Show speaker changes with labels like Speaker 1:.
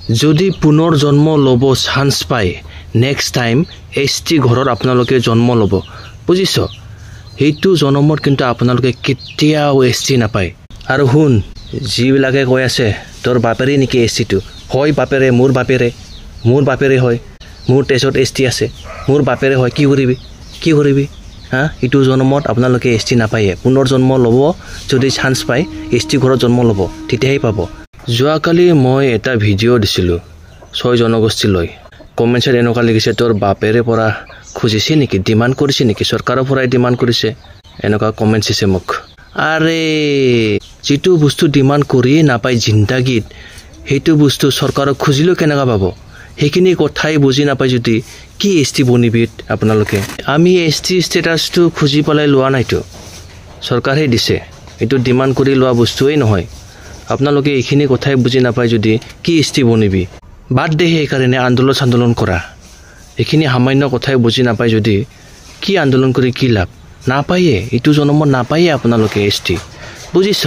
Speaker 1: যদি পুনৰ জন্ম ল'ব চান্স পায় নেক্সট টাইম ST ঘৰত আপোনালোকে জন্ম ল'ব বুজিছ সেইটো জন্মত কিন্তু আপোনালোকে কেতিয়াও ST নাপায় আৰু শুন যিবিলাকে কৈ আছে তোৰ বাপেৰে নেকি STটো হয় বাপেৰে মোৰ বাপেৰে হয় মোৰ তেজত ST আছে মোৰ বাপেৰে হয় কি কৰিবি হা এইটো জন্মত আপোনালোকে ST নাপায়ে পুনৰ জন্ম ল'ব যদি চান্স পায় ST ঘৰত জন্ম ল'ব তেতিয়াই পাব যোৱাকালি মই এটা ভিডিঅ' দিছিলোঁ 6 জনগোষ্ঠীলৈ কমেন্টছত এনেকুৱা লিখিছে তোৰ বাপেৰে পৰা খুজিছে নেকি ডিমান্ড কৰিছে নেকি চৰকাৰৰ পৰাই ডিমান্ড কৰিছে এনেকুৱা কমেন্টছ দিছে মোক আৰে যিটো বস্তু ডিমান্ড কৰি নাপায় জিন্দাগীত সেইটো বস্তু চৰকাৰক খুজিলেও কেনেকা পাব সেইখিনি কথাই বুজি নাপায় যদি কি ST বনিবি আপোনালোকে আমি ST ষ্টেটাছটো খুজি পেলাই লোৱা নাইতো চৰকাৰে দিছে এইটো ডিমান্ড কৰি লোৱা বস্তুৱেই নহয় আপোনালোকে এইখিনি কথাই বুজি নাপায় যদি কি ST বনিবি বাদ দে সেইকাৰণে আন্দোলন কৰা এইখিনি সামান্য কথাই বুজি নাপায় যদি কি আন্দোলন কৰি কি লাভ নাপায়ে এইটো জন্মত নাপায়ে আপোনালোকে ST বুজিছ